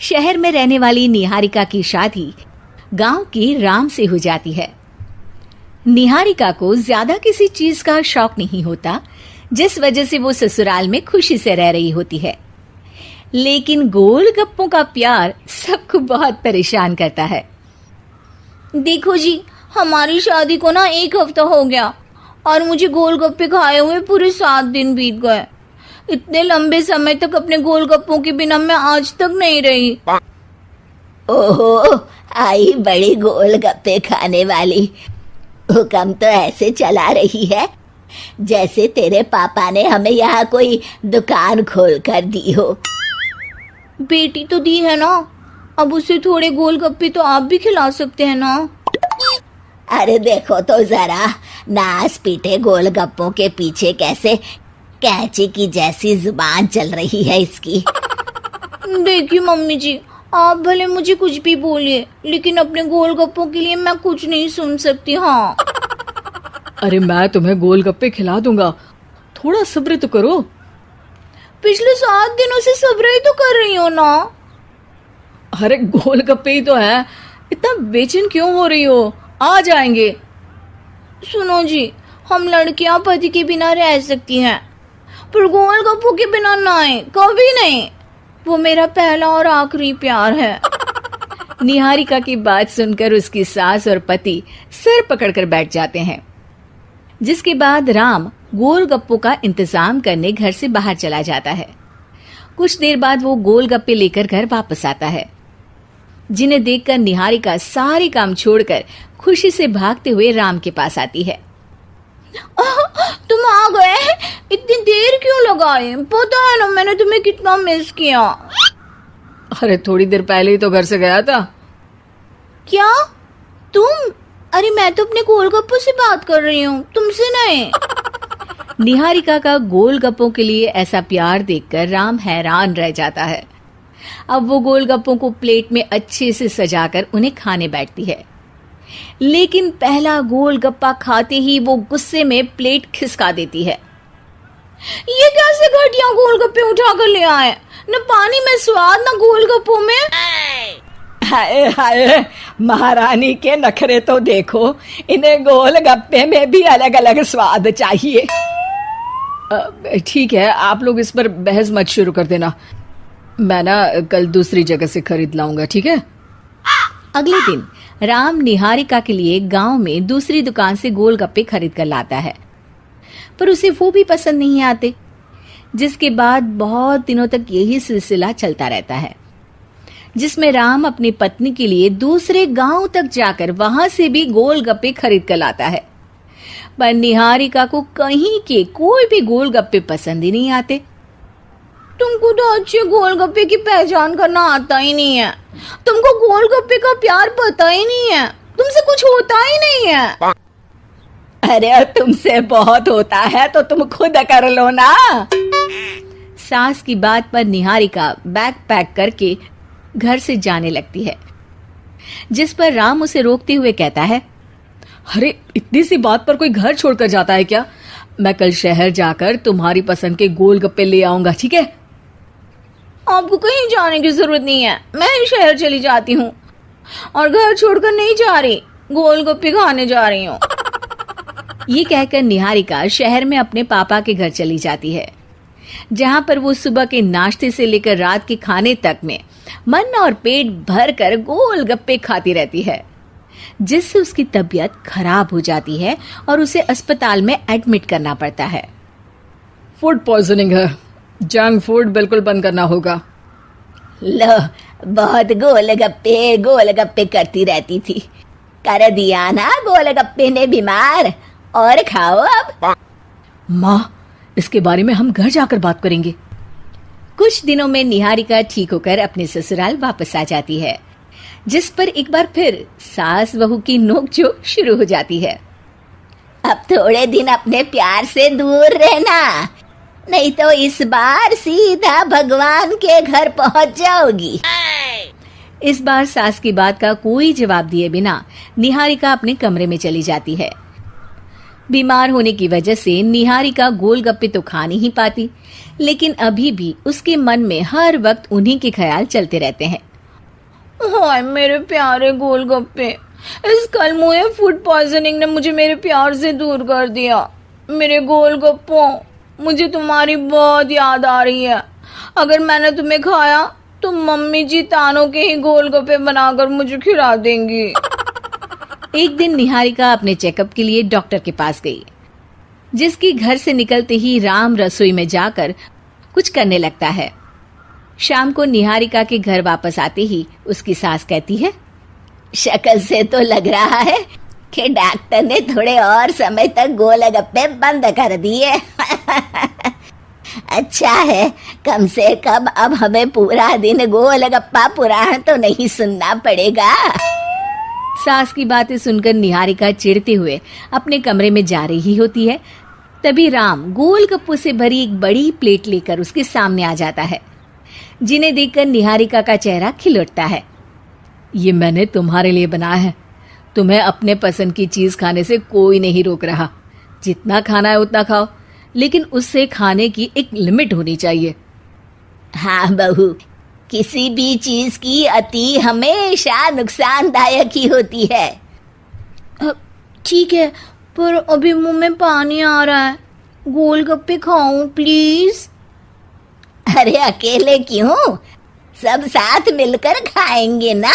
शहर में रहने वाली निहारिका की शादी गांव के राम से हो जाती है। निहारिका को ज्यादा किसी चीज का शौक नहीं होता, जिस वजह से वो ससुराल में खुशी से रह रही होती है। लेकिन गोलगप्पों का प्यार सबको बहुत परेशान करता है। देखो जी, हमारी शादी को ना 1 हफ्ता हो गया और मुझे गोलगप्पे खाए हुए पूरे 7 दिन बीत गए। इतने लंबे समय तक अपने गोलगप्पों के बिना मैं आज तक नहीं रही। ओहो, आई बड़ी गोलगप्पे खाने वाली। हुक्म तो ऐसे चला रही है जैसे तेरे पापा ने हमें यहाँ कोई दुकान खोल कर दी हो। बेटी तो दी है ना, अब उसे थोड़े गोलगप्पे तो आप भी खिला सकते हैं ना। अरे देखो तो जरा, नास पीटे गोलगप्पों के पीछे कैसे कैंची की जैसी जुबान चल रही है इसकी। देखिए मम्मी जी, आप भले मुझे कुछ भी बोलिए, लेकिन अपने गोलगप्पों के लिए मैं कुछ नहीं सुन सकती। हाँ, अरे मैं तुम्हें गोलगप्पे खिला दूंगा, थोड़ा सब्र तो करो। पिछले 7 दिनों से सब्र ही तो कर रही हो ना। अरे गोलगप्पे ही तो है, इतना बेचैन क्यों हो रही हो? आ जाएंगे। सुनो जी, हम लड़कियां पति के बिना रह सकती हैं, पर गोलगप्पों के बिना नहीं, कभी नहीं। वो मेरा पहला और आखिरी प्यार है। निहारिका की बात सुनकर उसकी सास और पति सिर पकड़कर बैठ जाते हैं। जिसके बाद राम गोलगप्पों का इंतजाम करने घर से बाहर चला जाता है। कुछ देर बाद वो गोलगप्पे लेकर घर वापस आता है, जिन्हें देखकर निहारिका सारे काम छोड़कर खुशी से भागते हुए राम के पास आती है। तुम आ गए? इतनी देर क्यों लगाई? पता है ना मैंने तुम्हें कितना मिस किया। अरे थोड़ी देर पहले ही तो घर से गया था। क्या तुम? अरे मैं तो अपने गोलगप्पों से बात कर रही हूँ, तुमसे नहीं। निहारिका का गोलगप्पों के लिए ऐसा प्यार देखकर राम हैरान रह जाता है। अब वो गोलगप्पों को प्लेट में अच्छे से सजाकर उन्हें खाने बैठती है, लेकिन पहला गोलगप्पा खाते ही वो गुस्से में प्लेट खिसका देती है। ये कैसे घटिया गोलगप्पे उठा कर ले आए? न पानी में स्वाद, न गोलगप्पों में। हाय हाय, महारानी के नखरे तो देखो, इन्हें गोलगप्पे में भी अलग अलग स्वाद चाहिए। ठीक है, आप लोग इस पर बहस मत शुरू कर देना। मैं ना कल दूसरी जगह से खरीद लाऊंगा, ठीक है? अगले दिन राम निहारिका के लिए गांव में दूसरी दुकान से गोलगप्पे खरीद कर लाता है, पर उसे वो भी पसंद नहीं आते। जिसके बाद बहुत दिनों तक यही सिलसिला चलता रहता है, जिसमें राम अपनी पत्नी के लिए दूसरे गांव तक जाकर वहां से भी गोलगप्पे खरीद कर लाता है, पर निहारिका को कहीं के कोई भी गोलगप्पे पसंद ही नहीं आते। तुमको तो अच्छे गोलगप्पे की पहचान करना आता ही नहीं है। तुमको गोलगप्पे का प्यार पता ही नहीं है, तुमसे कुछ होता ही नहीं है। अरे तुमसे बहुत होता है तो तुम खुद कर लो ना। सास की बात पर निहारिका बैग पैक करके घर से जाने लगती है, जिस पर राम उसे रोकते हुए कहता है, अरे इतनी सी बात पर कोई घर छोड़कर जाता है क्या? मैं कल शहर जाकर तुम्हारी पसंद के गोलगप्पे ले आऊंगा, ठीक है? आपको कहीं जाने की जरूरत नहीं है, मैं ही शहर चली जाती हूँ और घर छोड़कर नहीं जा रही, गोलगप्पे खाने जा रही हूँ। ये कहकर निहारिका शहर में अपने पापा के घर चली जाती है, जहां पर वो सुबह के नाश्ते से लेकर रात के खाने तक में मन और पेट भर कर गोलगप्पे खाती रहती है, जिससे उसकी तबीयत खराब हो जाती है और उसे अस्पताल में एडमिट करना पड़ता है। फूड पॉइजनिंग है, जंक फूड बिल्कुल बंद करना होगा। लो, बहुत गोलगप्पे गोलगप्पे करती रहती थी, कर दिया ना गोलगप्पे ने बीमार। और खाओ अब। माँ, इसके बारे में हम घर जाकर बात करेंगे। कुछ दिनों में निहारिका ठीक होकर अपने ससुराल वापस आ जाती है, जिस पर एक बार फिर सास बहू की नोकझोंक शुरू हो जाती है। अब थोड़े दिन अपने प्यार से दूर रहना, नहीं तो इस बार सीधा भगवान के घर पहुंच जाओगी। इस बार सास की बात का कोई जवाब दिए बिना निहारिका अपने कमरे में चली जाती है। बीमार होने की वजह से निहारिका गोलगप्पे तो खा नहीं पाती, लेकिन अभी भी उसके मन में हर वक्त उन्हीं के ख्याल चलते रहते हैं। हाय मेरे प्यारे गोलगप्पे, इस कल मुझे फूड पॉइजनिंग ने मुझे मेरे प्यार से दूर कर दिया। मेरे गोलगप्पों, मुझे तुम्हारी बहुत याद आ रही है। अगर मैंने तुम्हें खाया तो मम्मी जी तानों के ही गोलगप्पे बनाकर मुझे खिला देंगी। एक दिन निहारिका अपने चेकअप के लिए डॉक्टर के पास गई, जिसकी घर से निकलते ही राम रसोई में जाकर कुछ करने लगता है। शाम को निहारिका के घर वापस आते ही उसकी सास कहती है, शक्ल से तो लग रहा है कि डॉक्टर ने थोड़े और समय तक गोलगप्पे बंद कर दिए। अच्छा है, कम से कम अब हमें पूरा दिन गोलगप्पा पुराण तो नहीं सुनना पड़ेगा। सास की बातें सुनकर निहारिका चिढ़ते हुए अपने कमरे में जा रही होती है। तभी राम गोलगप्पों से भरी एक बड़ी प्लेट लेकर उसके सामने आ जाता है, जिन्हें देखकर निहारिका का चेहरा खिल उठता है। ये मैंने तुम्हारे लिए बनाया है। तुम्हें अपने पसंद की चीज खाने से कोई नहीं रोक रहा। जितना खाना है उतना खाओ, लेकिन उससे खाने की एक लिमिट होनी चाहिए। हाँ बहू, किसी भी चीज की अति हमेशा नुकसानदायक ही होती है। ठीक है, पर अभी मुंह में पानी आ रहा है। गोलगप्पे खाऊं प्लीज? अरे अकेले क्यों, सब साथ मिलकर खाएंगे ना।